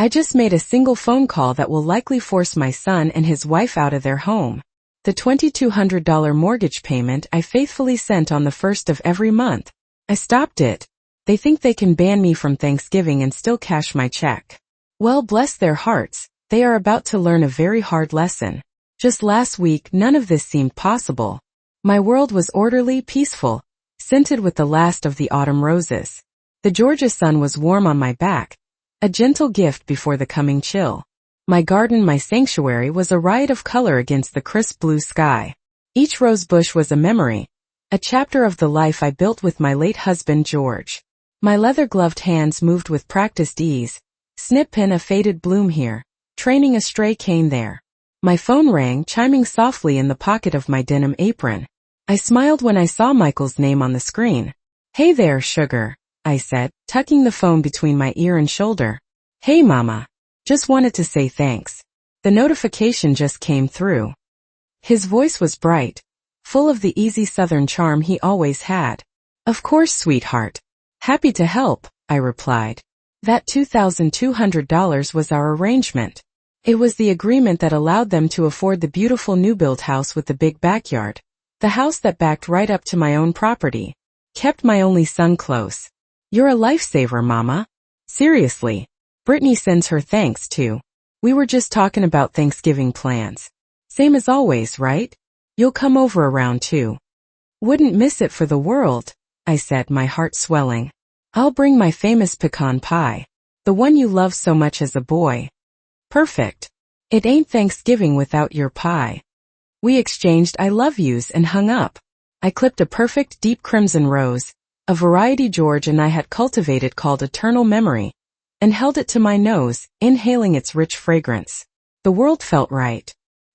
I just made a single phone call that will likely force my son and his wife out of their home. The $2,200 mortgage payment I faithfully sent on the first of every month. I stopped it. They think they can ban me from Thanksgiving and still cash my check. Well, bless their hearts, they are about to learn a very hard lesson. Just last week, none of this seemed possible. My world was orderly, peaceful, scented with the last of the autumn roses. The Georgia sun was warm on my back, a gentle gift before the coming chill. My garden, my sanctuary, was a riot of color against the crisp blue sky. Each rose bush was a memory, a chapter of the life I built with my late husband George. My leather-gloved hands moved with practiced ease, snip-in a faded bloom here, training a stray cane there. My phone rang, chiming softly in the pocket of my denim apron. I smiled when I saw Michael's name on the screen. "Hey there, sugar," I said, tucking the phone between my ear and shoulder. "Hey, Mama. Just wanted to say thanks." The notification just came through. His voice was bright, full of the easy southern charm he always had. "Of course, sweetheart. Happy to help," I replied. That $2,200 was our arrangement. It was the agreement that allowed them to afford the beautiful new-build house with the big backyard. The house that backed right up to my own property. Kept my only son close. "You're a lifesaver, Mama." Seriously. Brittany sends her thanks, too. "We were just talking about Thanksgiving plans. Same as always, right? You'll come over around 2. "Wouldn't miss it for the world," I said, my heart swelling. "I'll bring my famous pecan pie. The one you loved so much as a boy." "Perfect. It ain't Thanksgiving without your pie." We exchanged I love yous and hung up. I clipped a perfect deep crimson rose, a variety George and I had cultivated called Eternal Memory, and held it to my nose, inhaling its rich fragrance. The world felt right.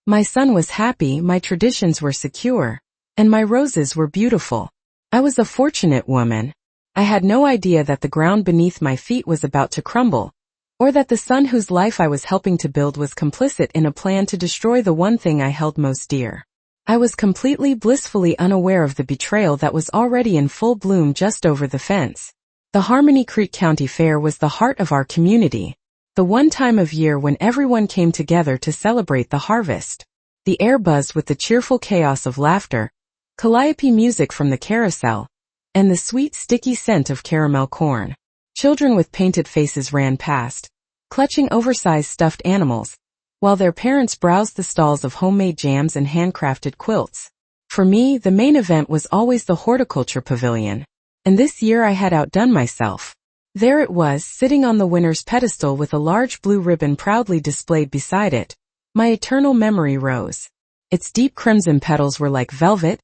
My son was happy, my traditions were secure, and my roses were beautiful. I was a fortunate woman. I had no idea that the ground beneath my feet was about to crumble, or that the son whose life I was helping to build was complicit in a plan to destroy the one thing I held most dear. I was completely blissfully unaware of the betrayal that was already in full bloom just over the fence. The Harmony Creek County Fair was the heart of our community, the one time of year when everyone came together to celebrate the harvest. The air buzzed with the cheerful chaos of laughter, calliope music from the carousel, and the sweet sticky scent of caramel corn. Children with painted faces ran past, clutching oversized stuffed animals, while their parents browsed the stalls of homemade jams and handcrafted quilts. For me, the main event was always the horticulture pavilion, and this year I had outdone myself. There it was, sitting on the winner's pedestal with a large blue ribbon proudly displayed beside it, my eternal memory rose. Its deep crimson petals were like velvet,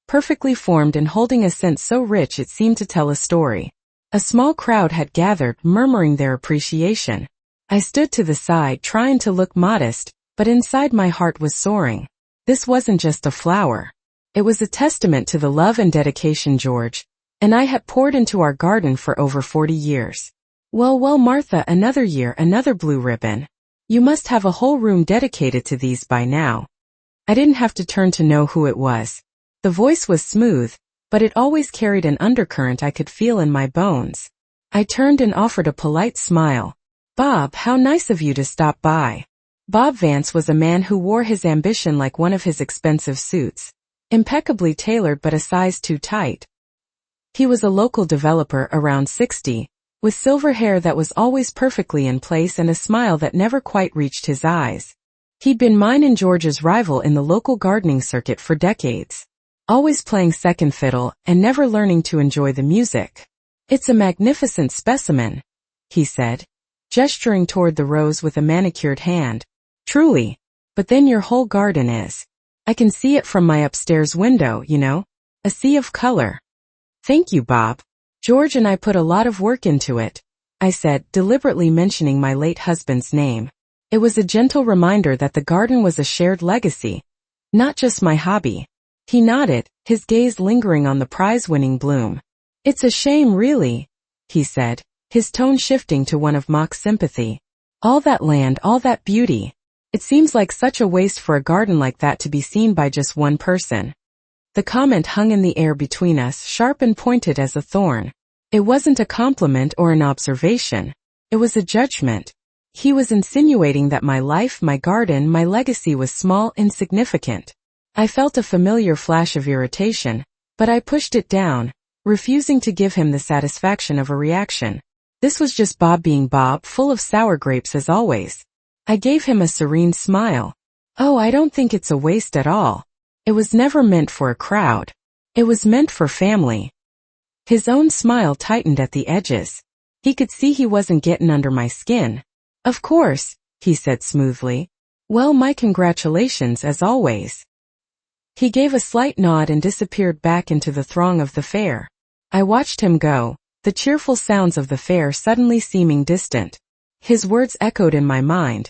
perfectly formed and holding a scent so rich it seemed to tell a story. A small crowd had gathered, murmuring their appreciation. I stood to the side, trying to look modest, but inside my heart was soaring. This wasn't just a flower. It was a testament to the love and dedication George and I had poured into our garden for over 40 years. Well, Martha, another year, another blue ribbon. You must have a whole room dedicated to these by now. I didn't have to turn to know who it was. The voice was smooth, but it always carried an undercurrent I could feel in my bones. I turned and offered a polite smile. "Bob, how nice of you to stop by." Bob Vance was a man who wore his ambition like one of his expensive suits, impeccably tailored but a size too tight. He was a local developer around 60, with silver hair that was always perfectly in place and a smile that never quite reached his eyes. He'd been mine and George's rival in the local gardening circuit for decades, always playing second fiddle and never learning to enjoy the music. "It's a magnificent specimen," he said, gesturing toward the rose with a manicured hand. "Truly. But then your whole garden is. I can see it from my upstairs window, you know. A sea of color." "Thank you, Bob. George and I put a lot of work into it," I said, deliberately mentioning my late husband's name. It was a gentle reminder that the garden was a shared legacy, not just my hobby. He nodded, his gaze lingering on the prize-winning bloom. "It's a shame, really," he said, his tone shifting to one of mock sympathy. "All that land, all that beauty. It seems like such a waste for a garden like that to be seen by just one person." The comment hung in the air between us, sharp and pointed as a thorn. It wasn't a compliment or an observation. It was a judgment. He was insinuating that my life, my garden, my legacy was small, insignificant. I felt a familiar flash of irritation, but I pushed it down, refusing to give him the satisfaction of a reaction. This was just Bob being Bob, full of sour grapes as always. I gave him a serene smile. Oh, I don't think it's a waste at all. It was never meant for a crowd. It was meant for family. His own smile tightened at the edges. He could see he wasn't getting under my skin. Of course, he said smoothly. Well, my congratulations as always. He gave a slight nod and disappeared back into the throng of the fair. I watched him go, the cheerful sounds of the fair suddenly seeming distant. His words echoed in my mind.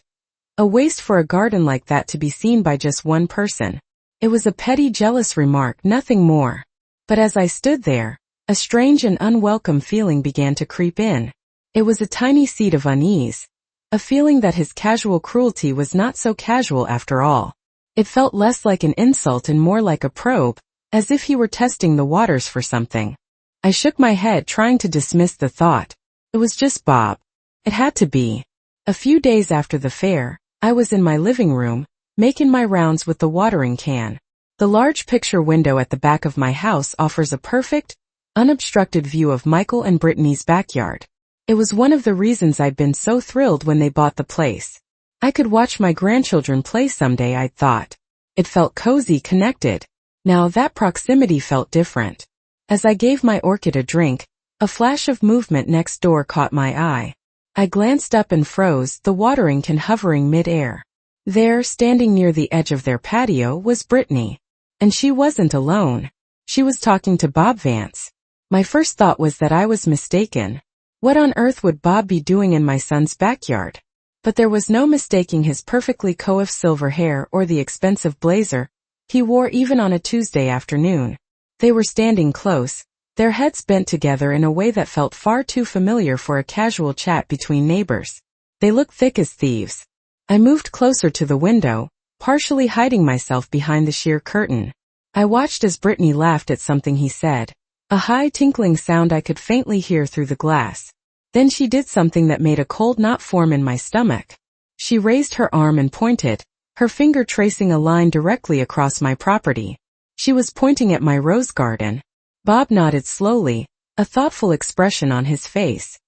A waste for a garden like that to be seen by just one person. It was a petty, jealous remark, nothing more. But as I stood there, a strange and unwelcome feeling began to creep in. It was a tiny seed of unease. A feeling that his casual cruelty was not so casual after all. It felt less like an insult and more like a probe, as if he were testing the waters for something. I shook my head, trying to dismiss the thought. It was just Bob. It had to be. A few days after the fair, I was in my living room, making my rounds with the watering can. The large picture window at the back of my house offers a perfect, unobstructed view of Michael and Brittany's backyard. It was one of the reasons I'd been so thrilled when they bought the place. I could watch my grandchildren play someday, I'd thought. It felt cozy, connected. Now that proximity felt different. As I gave my orchid a drink, a flash of movement next door caught my eye. I glanced up and froze, the watering can hovering mid-air. There, standing near the edge of their patio, was Brittany. And she wasn't alone. She was talking to Bob Vance. My first thought was that I was mistaken. What on earth would Bob be doing in my son's backyard? But there was no mistaking his perfectly coiffed silver hair or the expensive blazer he wore even on a Tuesday afternoon. They were standing close, their heads bent together in a way that felt far too familiar for a casual chat between neighbors. They looked thick as thieves. I moved closer to the window, partially hiding myself behind the sheer curtain. I watched as Brittany laughed at something he said, a high tinkling sound I could faintly hear through the glass. Then she did something that made a cold knot form in my stomach. She raised her arm and pointed, her finger tracing a line directly across my property. She was pointing at my rose garden. Bob nodded slowly, a thoughtful expression on his face.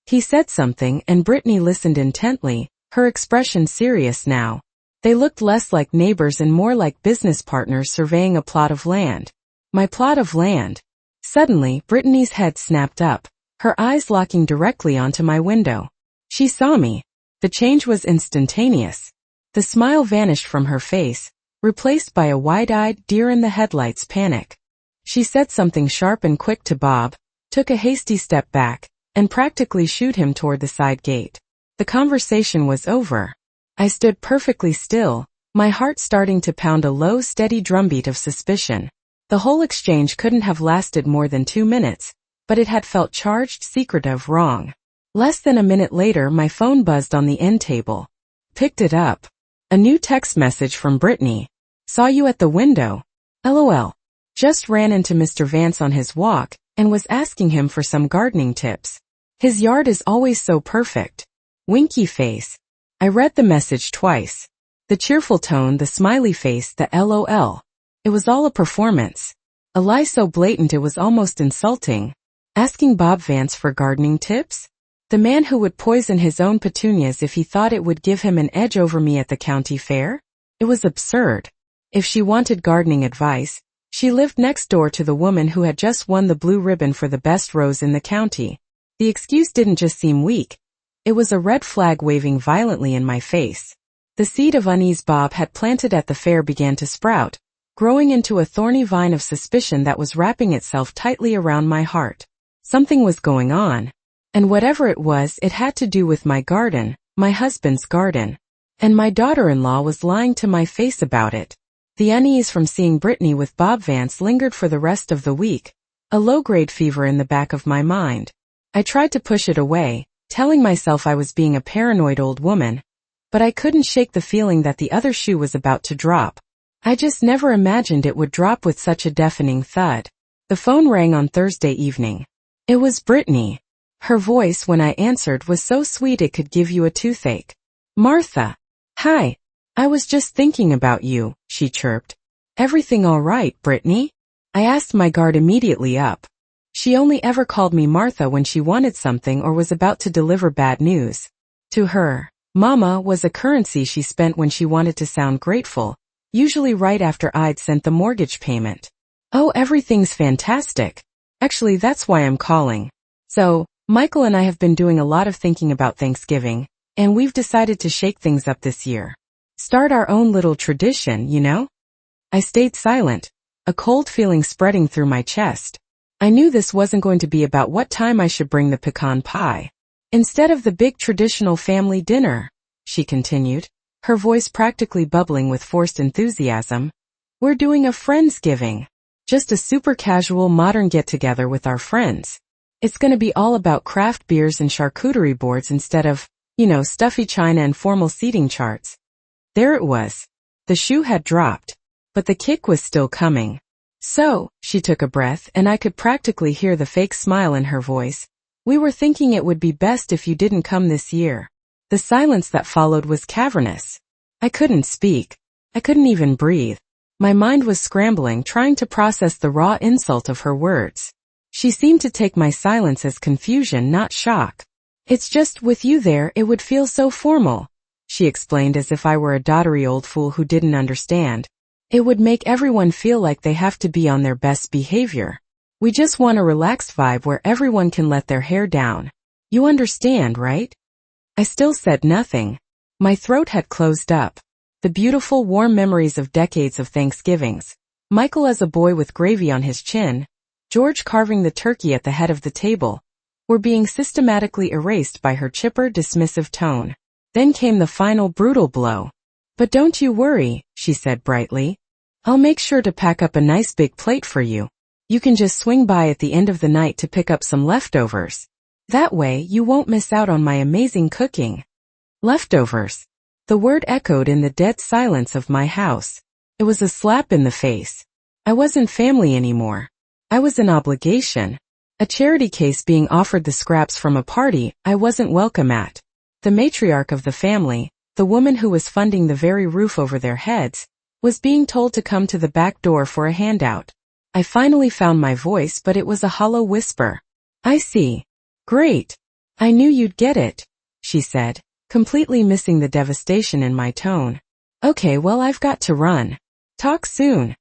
He said something and Brittany listened intently, her expression serious now. They looked less like neighbors and more like business partners surveying a plot of land. My plot of land. Suddenly, Brittany's head snapped up, her eyes locking directly onto my window. She saw me. The change was instantaneous. The smile vanished from her face, replaced by a wide-eyed, deer-in-the-headlights panic. She said something sharp and quick to Bob, took a hasty step back, and practically shooed him toward the side gate. The conversation was over. I stood perfectly still, my heart starting to pound a low, steady drumbeat of suspicion. The whole exchange couldn't have lasted more than 2 minutes, but it had felt charged, secretive, wrong. Less than a minute later, my phone buzzed on the end table. Picked it up. A new text message from Brittany. Saw you at the window. LOL. Just ran into Mr. Vance on his walk, and was asking him for some gardening tips. His yard is always so perfect. Winky face. I read the message twice. The cheerful tone, the smiley face, the LOL. It was all a performance. A lie so blatant it was almost insulting. Asking Bob Vance for gardening tips? The man who would poison his own petunias if he thought it would give him an edge over me at the county fair? It was absurd. If she wanted gardening advice, she lived next door to the woman who had just won the blue ribbon for the best rose in the county. The excuse didn't just seem weak. It was a red flag waving violently in my face. The seed of unease Bob had planted at the fair began to sprout, growing into a thorny vine of suspicion that was wrapping itself tightly around my heart. Something was going on. And whatever it was, it had to do with my garden, my husband's garden. And my daughter-in-law was lying to my face about it. The unease from seeing Brittany with Bob Vance lingered for the rest of the week, a low-grade fever in the back of my mind. I tried to push it away, telling myself I was being a paranoid old woman, but I couldn't shake the feeling that the other shoe was about to drop. I just never imagined it would drop with such a deafening thud. The phone rang on Thursday evening. It was Brittany. Her voice when I answered was so sweet it could give you a toothache. Martha. Hi. I was just thinking about you, she chirped. Everything all right, Brittany? I asked, my guard immediately up. She only ever called me Martha when she wanted something or was about to deliver bad news. To her, Mama was a currency she spent when she wanted to sound grateful, usually right after I'd sent the mortgage payment. Oh, everything's fantastic. Actually, that's why I'm calling. So, Michael and I have been doing a lot of thinking about Thanksgiving, and we've decided to shake things up this year. Start our own little tradition, you know? I stayed silent, a cold feeling spreading through my chest. I knew this wasn't going to be about what time I should bring the pecan pie. Instead of the big traditional family dinner, she continued, her voice practically bubbling with forced enthusiasm, we're doing a Friendsgiving. Just a super casual modern get-together with our friends. It's gonna be all about craft beers and charcuterie boards instead of, stuffy china and formal seating charts. There it was. The shoe had dropped, but the kick was still coming. So, she took a breath and I could practically hear the fake smile in her voice. We were thinking it would be best if you didn't come this year. The silence that followed was cavernous. I couldn't speak. I couldn't even breathe. My mind was scrambling, trying to process the raw insult of her words. She seemed to take my silence as confusion, not shock. It's just with you there, it would feel so formal, she explained as if I were a dottery old fool who didn't understand. It would make everyone feel like they have to be on their best behavior. We just want a relaxed vibe where everyone can let their hair down. You understand, right? I still said nothing. My throat had closed up. The beautiful, warm memories of decades of Thanksgivings. Michael as a boy with gravy on his chin, George carving the turkey at the head of the table, were being systematically erased by her chipper, dismissive tone. Then came the final brutal blow. But don't you worry, she said brightly. I'll make sure to pack up a nice big plate for you. You can just swing by at the end of the night to pick up some leftovers. That way you won't miss out on my amazing cooking. Leftovers. The word echoed in the dead silence of my house. It was a slap in the face. I wasn't family anymore. I was an obligation. A charity case being offered the scraps from a party I wasn't welcome at. The matriarch of the family, the woman who was funding the very roof over their heads, was being told to come to the back door for a handout. I finally found my voice, but it was a hollow whisper. I see. Great. I knew you'd get it, she said, completely missing the devastation in my tone. Okay, well, I've got to run. Talk soon.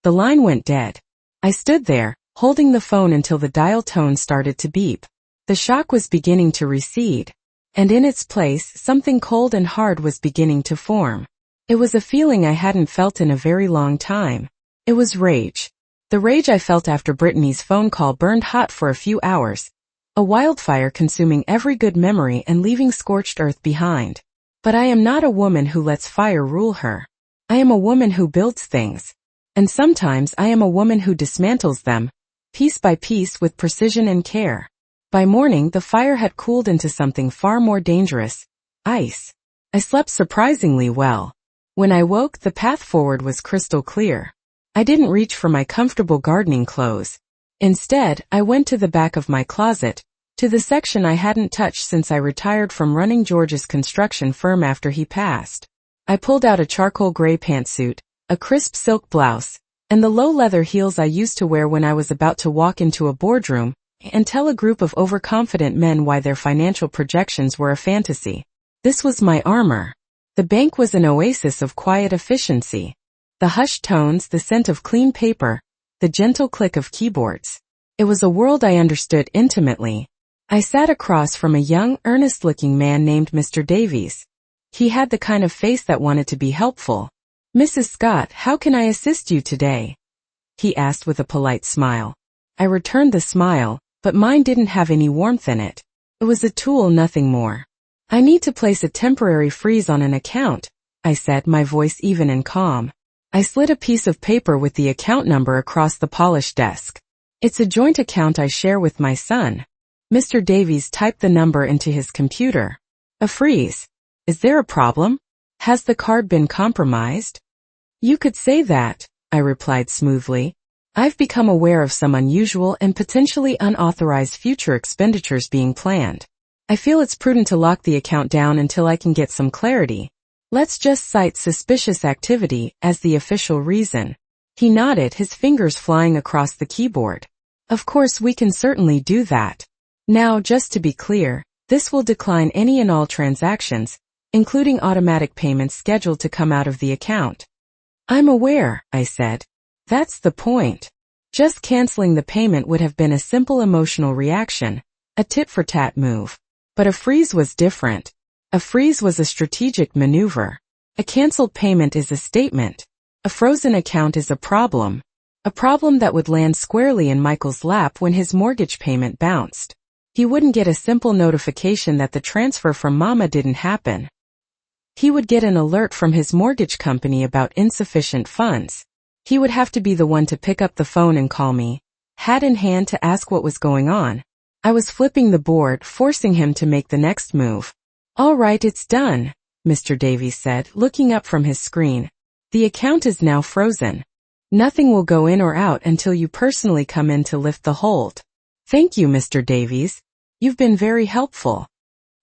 The line went dead. I stood there, holding the phone until the dial tone started to beep. The shock was beginning to recede. And in its place, something cold and hard was beginning to form. It was a feeling I hadn't felt in a very long time. It was rage. The rage I felt after Brittany's phone call burned hot for a few hours, a wildfire consuming every good memory and leaving scorched earth behind. But I am not a woman who lets fire rule her. I am a woman who builds things. And sometimes I am a woman who dismantles them, piece by piece with precision and care. By morning the fire had cooled into something far more dangerous, ice. I slept surprisingly well. When I woke, the path forward was crystal clear. I didn't reach for my comfortable gardening clothes. Instead, I went to the back of my closet, to the section I hadn't touched since I retired from running George's construction firm after he passed. I pulled out a charcoal gray pantsuit, a crisp silk blouse, and the low leather heels I used to wear when I was about to walk into a boardroom and tell a group of overconfident men why their financial projections were a fantasy. This was my armor. The bank was an oasis of quiet efficiency. The hushed tones, the scent of clean paper, the gentle click of keyboards. It was a world I understood intimately. I sat across from a young, earnest-looking man named Mr. Davies. He had the kind of face that wanted to be helpful. Mrs. Scott, how can I assist you today? He asked with a polite smile. I returned the smile, but mine didn't have any warmth in it. It was a tool, nothing more. I need to place a temporary freeze on an account, I said, my voice even and calm. I slid a piece of paper with the account number across the polished desk. It's a joint account I share with my son. Mr. Davies typed the number into his computer. A freeze. Is there a problem? Has the card been compromised? You could say that, I replied smoothly. I've become aware of some unusual and potentially unauthorized future expenditures being planned. I feel it's prudent to lock the account down until I can get some clarity. Let's just cite suspicious activity as the official reason." He nodded, his fingers flying across the keyboard. "Of course, we can certainly do that. Now, just to be clear, this will decline any and all transactions, including automatic payments scheduled to come out of the account." "I'm aware," I said. "That's the point. Just canceling the payment would have been a simple emotional reaction, a tit-for-tat move. But a freeze was different. A freeze was a strategic maneuver. A canceled payment is a statement. A frozen account is a problem. A problem that would land squarely in Michael's lap when his mortgage payment bounced. He wouldn't get a simple notification that the transfer from Mama didn't happen. He would get an alert from his mortgage company about insufficient funds. He would have to be the one to pick up the phone and call me, hat in hand, to ask what was going on. I was flipping the board, forcing him to make the next move. "All right, it's done," Mr. Davies said, looking up from his screen. "The account is now frozen. Nothing will go in or out until you personally come in to lift the hold." "Thank you, Mr. Davies. You've been very helpful."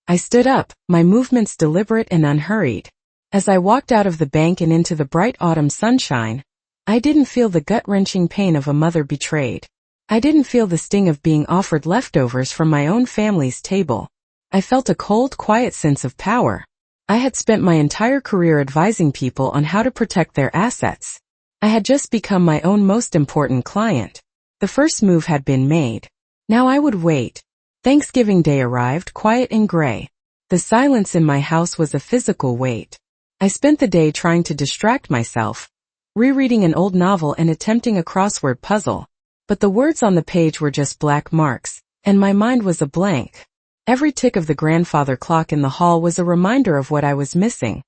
I stood up, my movements deliberate and unhurried. As I walked out of the bank and into the bright autumn sunshine, I didn't feel the gut-wrenching pain of a mother betrayed. I didn't feel the sting of being offered leftovers from my own family's table. I felt a cold, quiet sense of power. I had spent my entire career advising people on how to protect their assets. I had just become my own most important client. The first move had been made. Now I would wait. Thanksgiving Day arrived, quiet and gray. The silence in my house was a physical weight. I spent the day trying to distract myself, rereading an old novel and attempting a crossword puzzle. But the words on the page were just black marks, and my mind was a blank. Every tick of the grandfather clock in the hall was a reminder of what I was missing.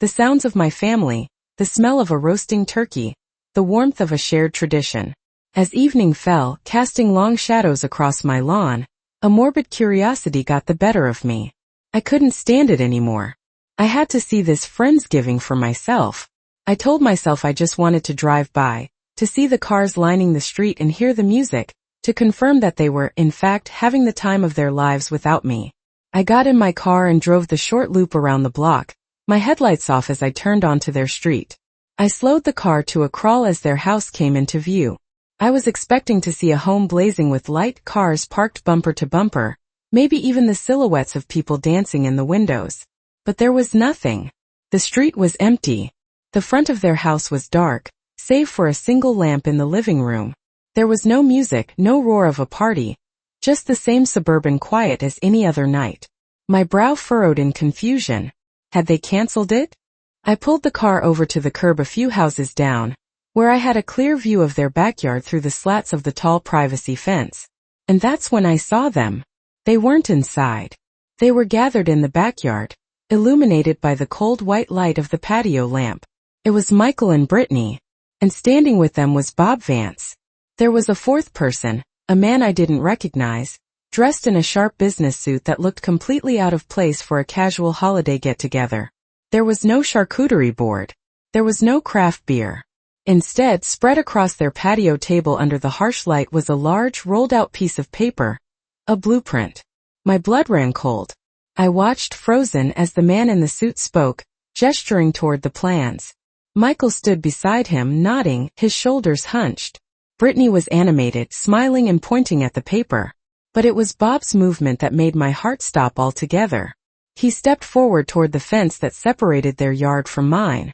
The sounds of my family, the smell of a roasting turkey, the warmth of a shared tradition. As evening fell, casting long shadows across my lawn, a morbid curiosity got the better of me. I couldn't stand it anymore. I had to see this Friendsgiving for myself. I told myself I just wanted to drive by, to see the cars lining the street and hear the music, to confirm that they were, in fact, having the time of their lives without me. I got in my car and drove the short loop around the block, my headlights off as I turned onto their street. I slowed the car to a crawl as their house came into view. I was expecting to see a home blazing with light, cars parked bumper to bumper, maybe even the silhouettes of people dancing in the windows. But there was nothing. The street was empty. The front of their house was dark, save for a single lamp in the living room. There was no music, no roar of a party, just the same suburban quiet as any other night. My brow furrowed in confusion. Had they canceled it? I pulled the car over to the curb a few houses down, where I had a clear view of their backyard through the slats of the tall privacy fence. And that's when I saw them. They weren't inside. They were gathered in the backyard, illuminated by the cold white light of the patio lamp. It was Michael and Brittany, and standing with them was Bob Vance. There was a fourth person, a man I didn't recognize, dressed in a sharp business suit that looked completely out of place for a casual holiday get-together. There was no charcuterie board. There was no craft beer. Instead, spread across their patio table under the harsh light was a large, rolled-out piece of paper, a blueprint. My blood ran cold. I watched, frozen, as the man in the suit spoke, gesturing toward the plans. Michael stood beside him, nodding, his shoulders hunched. Brittany was animated, smiling and pointing at the paper. But it was Bob's movement that made my heart stop altogether. He stepped forward toward the fence that separated their yard from mine.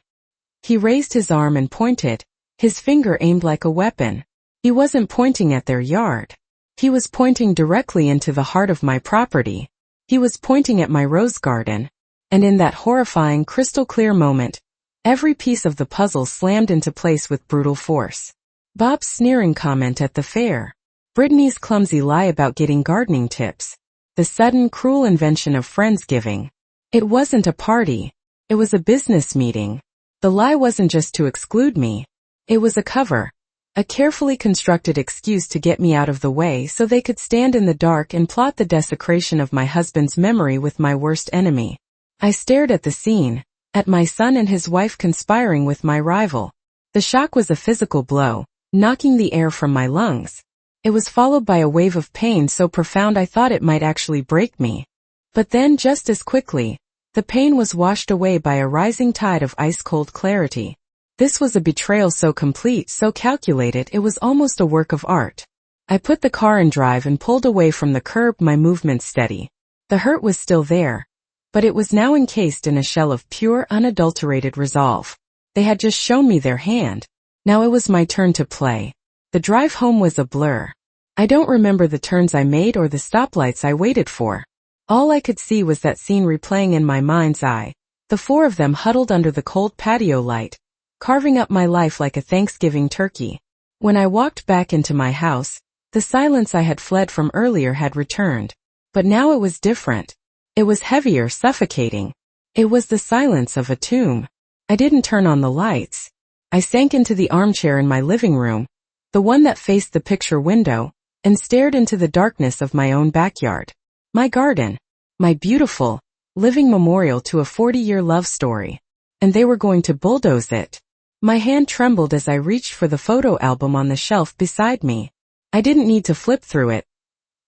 He raised his arm and pointed, his finger aimed like a weapon. He wasn't pointing at their yard. He was pointing directly into the heart of my property. He was pointing at my rose garden. And in that horrifying, crystal-clear moment, every piece of the puzzle slammed into place with brutal force. Bob's sneering comment at the fair. Brittany's clumsy lie about getting gardening tips. The sudden, cruel invention of Friendsgiving. It wasn't a party. It was a business meeting. The lie wasn't just to exclude me. It was a cover. A carefully constructed excuse to get me out of the way so they could stand in the dark and plot the desecration of my husband's memory with my worst enemy. I stared at the scene, at my son and his wife conspiring with my rival. The shock was a physical blow, knocking the air from my lungs. It was followed by a wave of pain so profound I thought it might actually break me. But then, just as quickly, the pain was washed away by a rising tide of ice-cold clarity. This was a betrayal so complete, so calculated, it was almost a work of art. I put the car in drive and pulled away from the curb, my movements steady. The hurt was still there, but it was now encased in a shell of pure, unadulterated resolve. They had just shown me their hand. Now it was my turn to play. The drive home was a blur. I don't remember the turns I made or the stoplights I waited for. All I could see was that scene replaying in my mind's eye, the four of them huddled under the cold patio light, carving up my life like a Thanksgiving turkey. When I walked back into my house, the silence I had fled from earlier had returned. But now it was different. It was heavier, suffocating. It was the silence of a tomb. I didn't turn on the lights. I sank into the armchair in my living room, the one that faced the picture window, and stared into the darkness of my own backyard. My garden. My beautiful, living memorial to a 40-year love story. And they were going to bulldoze it. My hand trembled as I reached for the photo album on the shelf beside me. I didn't need to flip through it.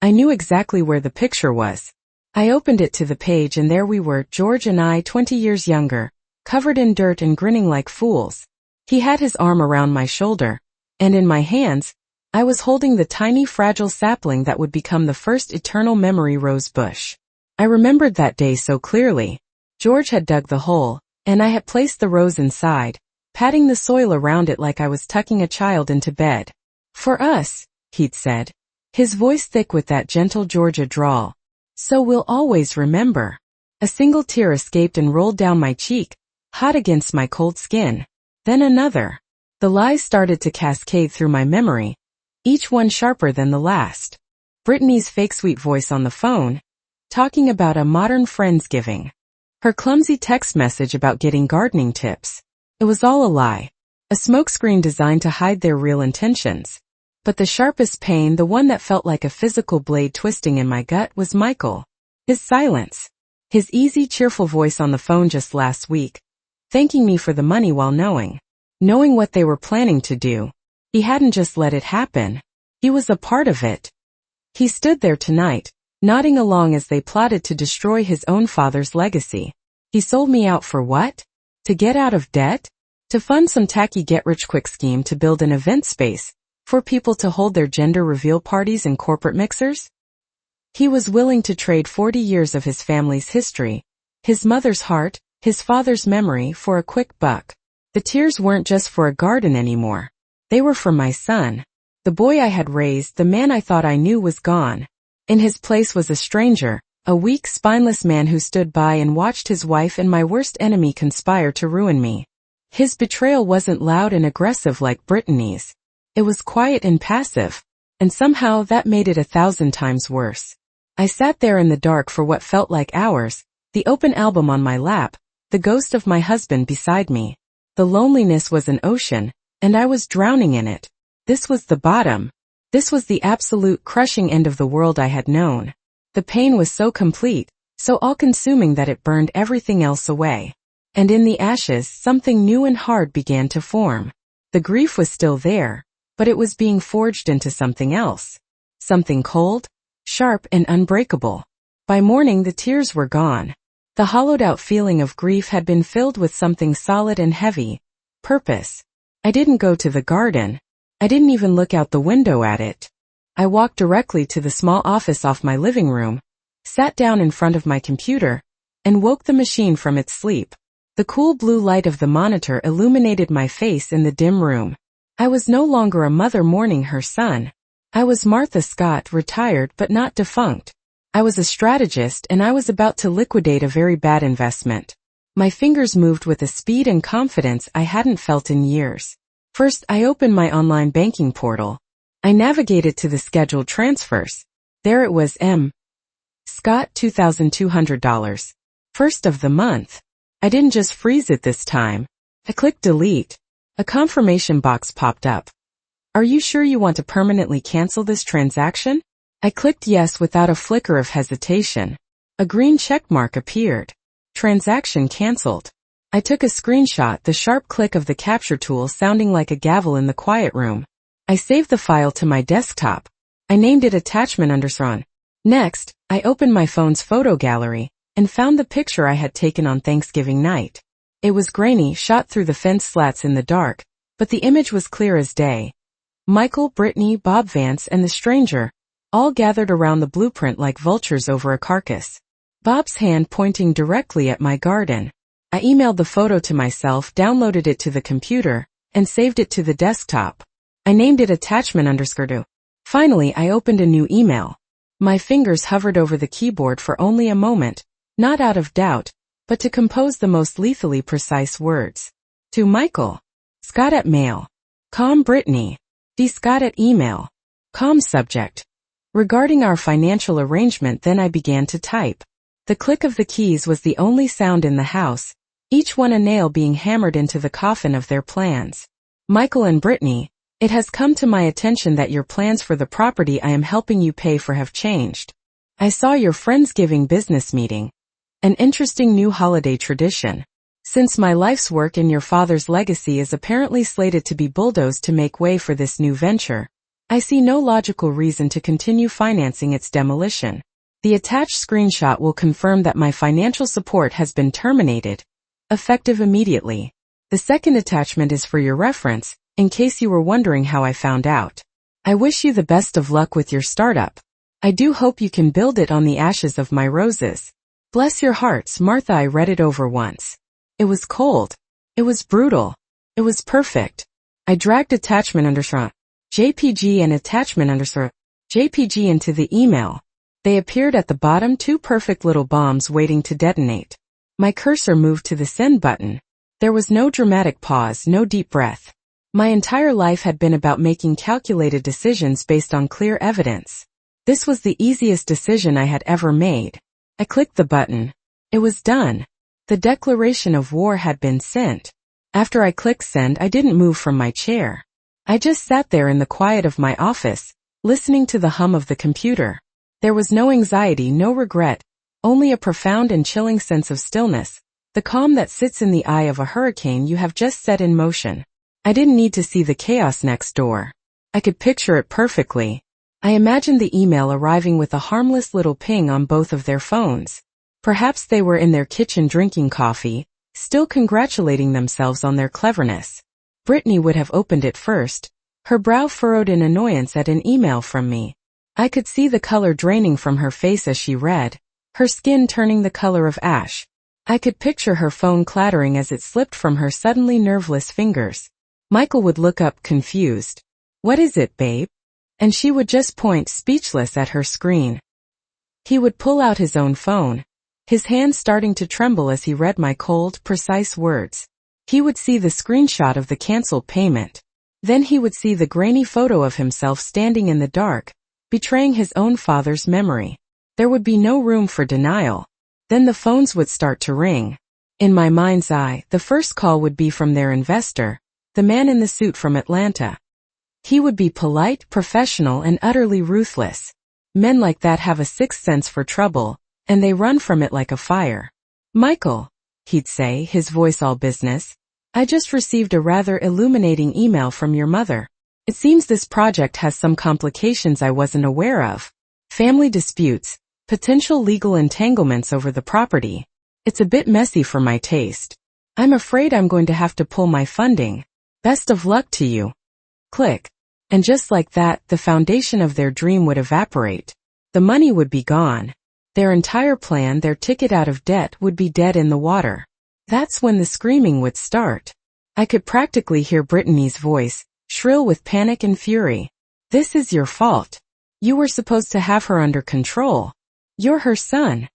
I knew exactly where the picture was. I opened it to the page and there we were, George and I, 20 years younger, covered in dirt and grinning like fools. He had his arm around my shoulder, and in my hands, I was holding the tiny fragile sapling that would become the first eternal memory rose bush. I remembered that day so clearly. George had dug the hole, and I had placed the rose inside, patting the soil around it like I was tucking a child into bed. For us, he'd said, his voice thick with that gentle Georgia drawl. So we'll always remember. A single tear escaped and rolled down my cheek, hot against my cold skin. Then another. The lies started to cascade through my memory, each one sharper than the last. Brittany's fake sweet voice on the phone, talking about a modern Friendsgiving. Her clumsy text message about getting gardening tips. It was all a lie. A smokescreen designed to hide their real intentions. But the sharpest pain, the one that felt like a physical blade twisting in my gut, was Michael. His silence. His easy, cheerful voice on the phone just last week, thanking me for the money while knowing what they were planning to do. He hadn't just let it happen. He was a part of it. He stood there tonight, nodding along as they plotted to destroy his own father's legacy. He sold me out for what? To get out of debt? To fund some tacky get-rich-quick scheme to build an event space for people to hold their gender reveal parties and corporate mixers? He was willing to trade 40 years of his family's history, his mother's heart, his father's memory for a quick buck. The tears weren't just for a garden anymore. They were for my son. The boy I had raised, the man I thought I knew, was gone. In his place was a stranger, a weak, spineless man who stood by and watched his wife and my worst enemy conspire to ruin me. His betrayal wasn't loud and aggressive like Brittany's. It was quiet and passive, and somehow that made it 1,000 times worse. I sat there in the dark for what felt like hours, the open album on my lap, the ghost of my husband beside me. The loneliness was an ocean, and I was drowning in it. This was the bottom. This was the absolute crushing end of the world I had known. The pain was so complete, so all-consuming that it burned everything else away. And in the ashes, something new and hard began to form. The grief was still there, but it was being forged into something else. Something cold, sharp, and unbreakable. By morning the tears were gone. The hollowed-out feeling of grief had been filled with something solid and heavy. Purpose. I didn't go to the garden. I didn't even look out the window at it. I walked directly to the small office off my living room, sat down in front of my computer, and woke the machine from its sleep. The cool blue light of the monitor illuminated my face in the dim room. I was no longer a mother mourning her son. I was Martha Scott, retired but not defunct. I was a strategist, and I was about to liquidate a very bad investment. My fingers moved with a speed and confidence I hadn't felt in years. First, I opened my online banking portal. I navigated to the scheduled transfers. There it was, M. Scott, $2,200. First of the month. I didn't just freeze it this time. I clicked delete. A confirmation box popped up. Are you sure you want to permanently cancel this transaction? I clicked yes without a flicker of hesitation. A green check mark appeared. Transaction canceled. I took a screenshot, the sharp click of the capture tool sounding like a gavel in the quiet room. I saved the file to my desktop. I named it attachment _. Next, I opened my phone's photo gallery and found the picture I had taken on Thanksgiving night. It was grainy, shot through the fence slats in the dark, but the image was clear as day. Michael, Brittany, Bob Vance, and the stranger, all gathered around the blueprint like vultures over a carcass. Bob's hand pointing directly at my garden. I emailed the photo to myself, downloaded it to the computer, and saved it to the desktop. I named it attachment _. Finally, I opened a new email. My fingers hovered over the keyboard for only a moment, not out of doubt, but to compose the most lethally precise words. To Michael. Scott at mail. Com Brittany. D. Scott at email. Com subject. Regarding our financial arrangement, then I began to type. The click of the keys was the only sound in the house, each one a nail being hammered into the coffin of their plans. Michael and Brittany, it has come to my attention that your plans for the property I am helping you pay for have changed. I saw your Friendsgiving business meeting. An interesting new holiday tradition. Since my life's work and your father's legacy is apparently slated to be bulldozed to make way for this new venture, I see no logical reason to continue financing its demolition. The attached screenshot will confirm that my financial support has been terminated, effective immediately. The second attachment is for your reference, in case you were wondering how I found out. I wish you the best of luck with your startup. I do hope you can build it on the ashes of my roses. Bless your hearts, Martha. I read it over once. It was cold. It was brutal. It was perfect. I dragged attachment _ JPG and attachment _ JPG into the email. They appeared at the bottom, two perfect little bombs waiting to detonate. My cursor moved to the send button. There was no dramatic pause, no deep breath. My entire life had been about making calculated decisions based on clear evidence. This was the easiest decision I had ever made. I clicked the button. It was done. The declaration of war had been sent. After I clicked send, I didn't move from my chair. I just sat there in the quiet of my office, listening to the hum of the computer. There was no anxiety, no regret, only a profound and chilling sense of stillness, the calm that sits in the eye of a hurricane you have just set in motion. I didn't need to see the chaos next door. I could picture it perfectly. I imagined the email arriving with a harmless little ping on both of their phones. Perhaps they were in their kitchen drinking coffee, still congratulating themselves on their cleverness. Brittany would have opened it first, her brow furrowed in annoyance at an email from me. I could see the color draining from her face as she read, her skin turning the color of ash. I could picture her phone clattering as it slipped from her suddenly nerveless fingers. Michael would look up confused. "What is it, babe?" And she would just point speechless at her screen. He would pull out his own phone, his hands starting to tremble as he read my cold, precise words. He would see the screenshot of the canceled payment. Then he would see the grainy photo of himself standing in the dark, betraying his own father's memory. There would be no room for denial. Then the phones would start to ring. In my mind's eye, the first call would be from their investor, the man in the suit from Atlanta. He would be polite, professional, and utterly ruthless. Men like that have a sixth sense for trouble, and they run from it like a fire. "Michael," he'd say, his voice all business, "I just received a rather illuminating email from your mother. It seems this project has some complications I wasn't aware of. Family disputes, potential legal entanglements over the property. It's a bit messy for my taste. I'm afraid I'm going to have to pull my funding. Best of luck to you." Click. And just like that, the foundation of their dream would evaporate. The money would be gone. Their entire plan, their ticket out of debt, would be dead in the water. That's when the screaming would start. I could practically hear Brittany's voice, shrill with panic and fury. "This is your fault. You were supposed to have her under control. You're her son."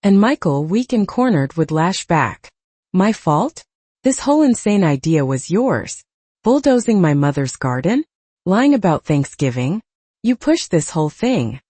And Michael, weak and cornered, would lash back. "My fault? This whole insane idea was yours. Bulldozing my mother's garden? Lying about Thanksgiving? You pushed this whole thing."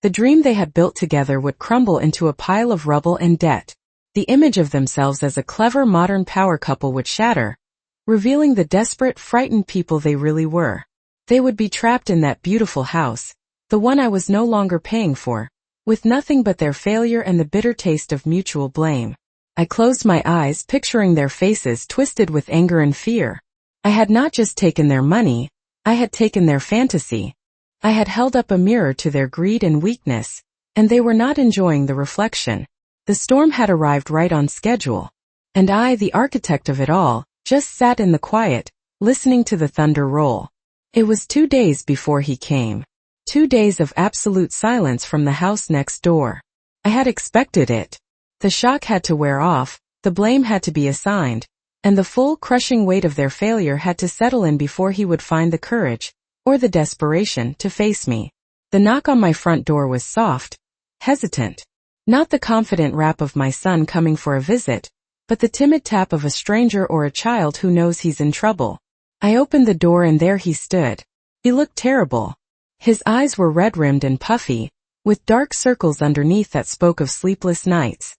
The dream they had built together would crumble into a pile of rubble and debt. The image of themselves as a clever modern power couple would shatter, revealing the desperate, frightened people they really were. They would be trapped in that beautiful house, the one I was no longer paying for, with nothing but their failure and the bitter taste of mutual blame. I closed my eyes, picturing their faces twisted with anger and fear. I had not just taken their money, I had taken their fantasy. I had held up a mirror to their greed and weakness, and they were not enjoying the reflection. The storm had arrived right on schedule. And I, the architect of it all, just sat in the quiet, listening to the thunder roll. It was 2 days before he came. 2 days of absolute silence from the house next door. I had expected it. The shock had to wear off, the blame had to be assigned, and the full, crushing weight of their failure had to settle in before he would find the courage, or the desperation, to face me. The knock on my front door was soft, hesitant. Not the confident rap of my son coming for a visit, but the timid tap of a stranger or a child who knows he's in trouble. I opened the door and there he stood. He looked terrible. His eyes were red-rimmed and puffy, with dark circles underneath that spoke of sleepless nights.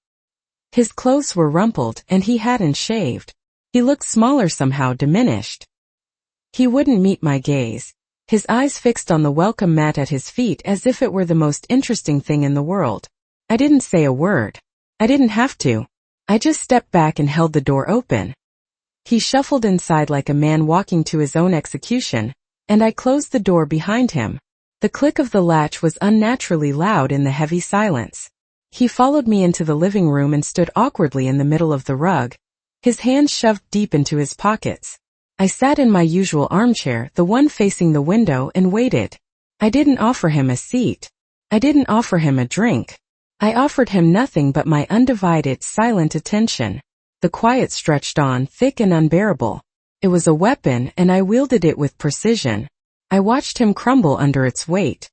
His clothes were rumpled and he hadn't shaved. He looked smaller, somehow diminished. He wouldn't meet my gaze, his eyes fixed on the welcome mat at his feet as if it were the most interesting thing in the world. I didn't say a word. I didn't have to. I just stepped back and held the door open. He shuffled inside like a man walking to his own execution, and I closed the door behind him. The click of the latch was unnaturally loud in the heavy silence. He followed me into the living room and stood awkwardly in the middle of the rug, his hands shoved deep into his pockets. I sat in my usual armchair, the one facing the window, and waited. I didn't offer him a seat. I didn't offer him a drink. I offered him nothing but my undivided, silent attention. The quiet stretched on, thick and unbearable. It was a weapon, and I wielded it with precision. I watched him crumble under its weight.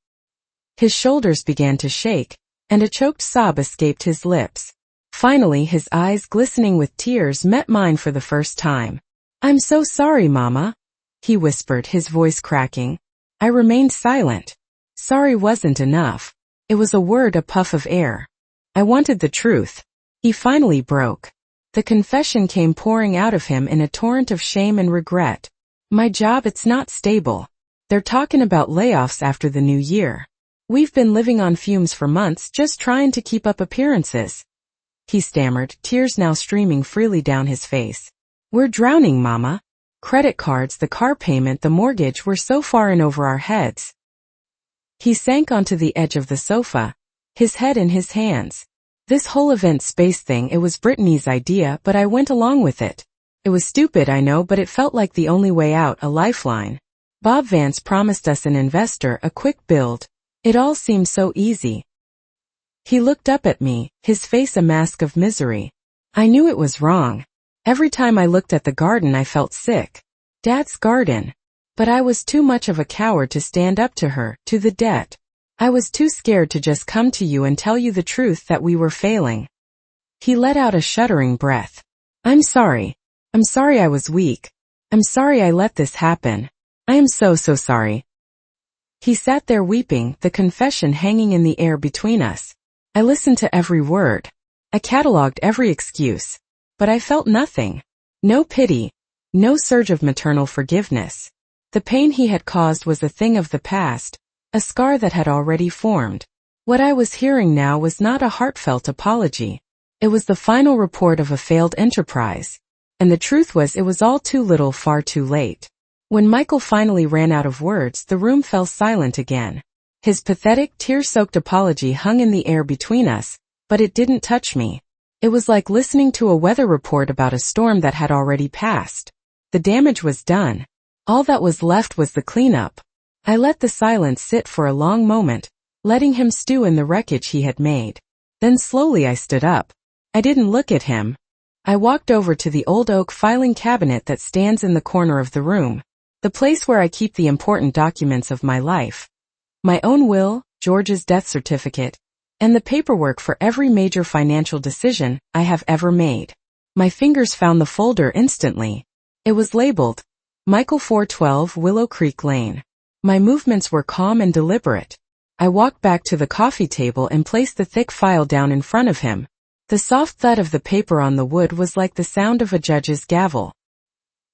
His shoulders began to shake, and a choked sob escaped his lips. Finally, his eyes, glistening with tears, met mine for the first time. "I'm so sorry, Mama," he whispered, his voice cracking. I remained silent. Sorry wasn't enough. It was a word, a puff of air. I wanted the truth. He finally broke. The confession came pouring out of him in a torrent of shame and regret. "My job, it's not stable. They're talking about layoffs after the new year. We've been living on fumes for months, just trying to keep up appearances," he stammered, tears now streaming freely down his face. "We're drowning, Mama. Credit cards, the car payment, the mortgage, were so far in over our heads." He sank onto the edge of the sofa, his head in his hands. "This whole event space thing, it was Brittany's idea, but I went along with it. It was stupid, I know, but it felt like the only way out, a lifeline. Bob Vance promised us an investor, a quick build. It all seemed so easy." He looked up at me, his face a mask of misery. I knew it was wrong. Every time I looked at the garden I felt sick. Dad's garden. But I was too much of a coward to stand up to her, to the debt. I was too scared to just come to you and tell you the truth that we were failing. He let out a shuddering breath. "I'm sorry. I'm sorry I was weak. I'm sorry I let this happen. I am so sorry." He sat there weeping, the confession hanging in the air between us. I listened to every word. I catalogued every excuse. But I felt nothing. No pity. No surge of maternal forgiveness. The pain he had caused was a thing of the past, a scar that had already formed. What I was hearing now was not a heartfelt apology. It was the final report of a failed enterprise. And the truth was, it was all too little, far too late. When Michael finally ran out of words, the room fell silent again. His pathetic, tear-soaked apology hung in the air between us, but it didn't touch me. It was like listening to a weather report about a storm that had already passed. The damage was done. All that was left was the cleanup. I let the silence sit for a long moment, letting him stew in the wreckage he had made. Then slowly I stood up. I didn't look at him. I walked over to the old oak filing cabinet that stands in the corner of the room, the place where I keep the important documents of my life. My own will, George's death certificate, and the paperwork for every major financial decision I have ever made. My fingers found the folder instantly. It was labeled, Michael 412 Willow Creek Lane. My movements were calm and deliberate. I walked back to the coffee table and placed the thick file down in front of him. The soft thud of the paper on the wood was like the sound of a judge's gavel.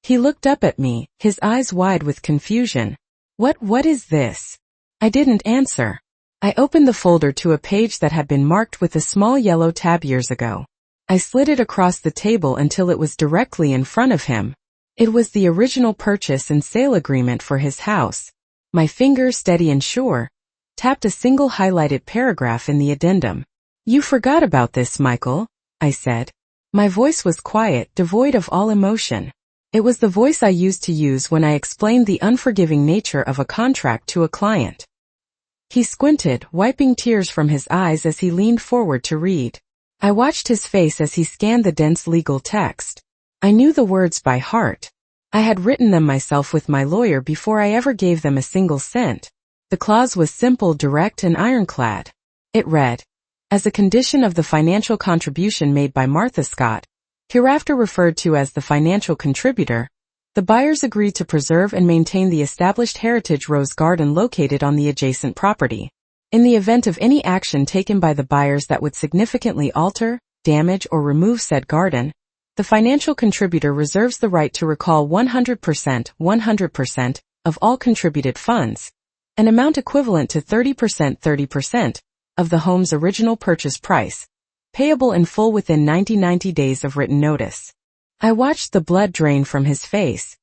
He looked up at me, his eyes wide with confusion. What is this?" I didn't answer. I opened the folder to a page that had been marked with a small yellow tab years ago. I slid it across the table until it was directly in front of him. It was the original purchase and sale agreement for his house. My finger, steady and sure, tapped a single highlighted paragraph in the addendum. "You forgot about this, Michael," I said. My voice was quiet, devoid of all emotion. It was the voice I used to use when I explained the unforgiving nature of a contract to a client. He squinted, wiping tears from his eyes as he leaned forward to read. I watched his face as he scanned the dense legal text. I knew the words by heart. I had written them myself with my lawyer before I ever gave them a single cent. The clause was simple, direct, and ironclad. It read, "As a condition of the financial contribution made by Martha Scott, hereafter referred to as the financial contributor, the buyers agree to preserve and maintain the established heritage rose garden located on the adjacent property. In the event of any action taken by the buyers that would significantly alter, damage, or remove said garden, the financial contributor reserves the right to recall 100% of all contributed funds, an amount equivalent to 30% of the home's original purchase price, payable in full within 90 days of written notice." I watched the blood drain from his face.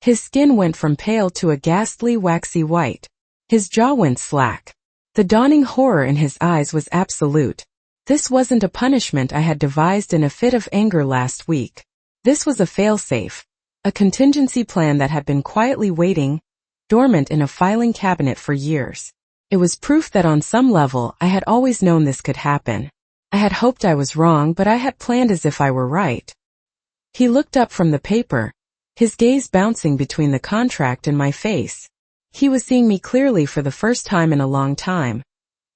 His skin went from pale to a ghastly waxy white. His jaw went slack. The dawning horror in his eyes was absolute. This wasn't a punishment I had devised in a fit of anger last week. This was a failsafe, a contingency plan that had been quietly waiting, dormant in a filing cabinet for years. It was proof that on some level I had always known this could happen. I had hoped I was wrong, but I had planned as if I were right. He looked up from the paper, his gaze bouncing between the contract and my face. He was seeing me clearly for the first time in a long time.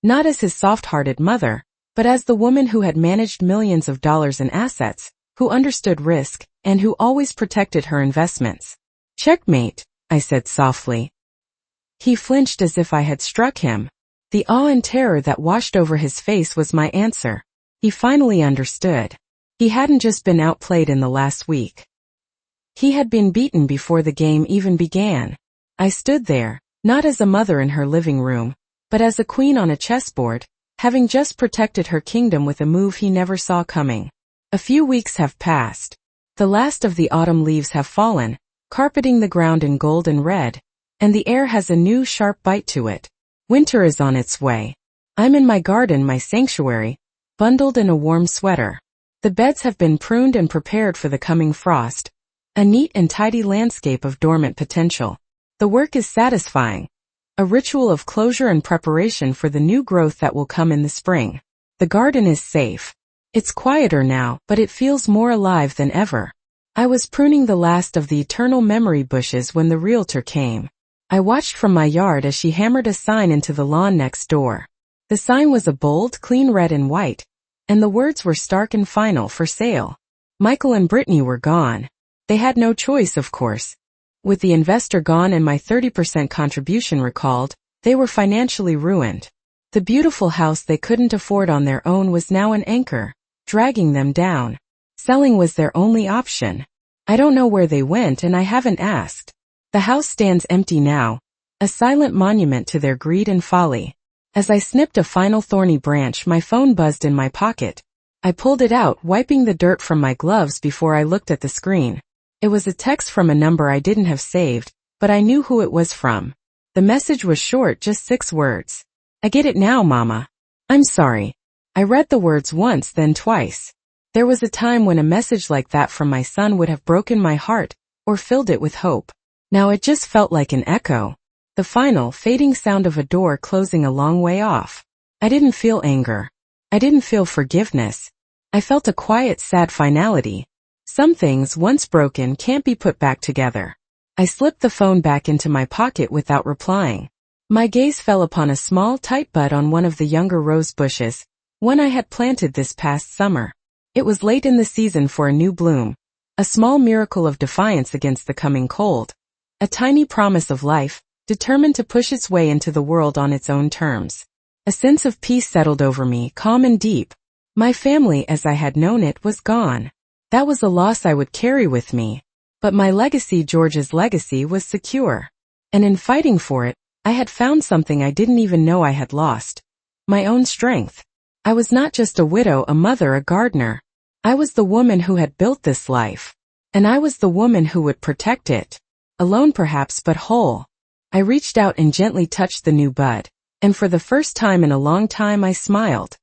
Not as his soft-hearted mother, but as the woman who had managed millions of dollars in assets, who understood risk, and who always protected her investments. "Checkmate," I said softly. He flinched as if I had struck him. The awe and terror that washed over his face was my answer. He finally understood. He hadn't just been outplayed in the last week. He had been beaten before the game even began. I stood there, not as a mother in her living room, but as a queen on a chessboard, having just protected her kingdom with a move he never saw coming. A few weeks have passed. The last of the autumn leaves have fallen, carpeting the ground in gold and red, and the air has a new sharp bite to it. Winter is on its way. I'm in my garden, my sanctuary, bundled in a warm sweater. The beds have been pruned and prepared for the coming frost, a neat and tidy landscape of dormant potential. The work is satisfying, a ritual of closure and preparation for the new growth that will come in the spring. The garden is safe. It's quieter now, but it feels more alive than ever. I was pruning the last of the eternal memory bushes when the realtor came. I watched from my yard as she hammered a sign into the lawn next door. The sign was a bold, clean red and white, and the words were stark and final: "For sale." Michael and Brittany were gone. They had no choice, of course. With the investor gone and my 30% contribution recalled, they were financially ruined. The beautiful house they couldn't afford on their own was now an anchor, dragging them down. Selling was their only option. I don't know where they went, and I haven't asked. The house stands empty now, a silent monument to their greed and folly. As I snipped a final thorny branch, my phone buzzed in my pocket. I pulled it out, wiping the dirt from my gloves before I looked at the screen. It was a text from a number I didn't have saved, but I knew who it was from. The message was short, just 6 words. "I get it now, Mama. I'm sorry." I read the words once, then twice. There was a time when a message like that from my son would have broken my heart, or filled it with hope. Now it just felt like an echo. The final, fading sound of a door closing a long way off. I didn't feel anger. I didn't feel forgiveness. I felt a quiet, sad finality. Some things, once broken, can't be put back together. I slipped the phone back into my pocket without replying. My gaze fell upon a small, tight bud on one of the younger rose bushes, one I had planted this past summer. It was late in the season for a new bloom, a small miracle of defiance against the coming cold. A tiny promise of life, determined to push its way into the world on its own terms. A sense of peace settled over me, calm and deep. My family, as I had known it, was gone. That was a loss I would carry with me. But my legacy, George's legacy, was secure. And in fighting for it, I had found something I didn't even know I had lost. My own strength. I was not just a widow, a mother, a gardener. I was the woman who had built this life. And I was the woman who would protect it. Alone perhaps, but whole. I reached out and gently touched the new bud, and for the first time in a long time I smiled.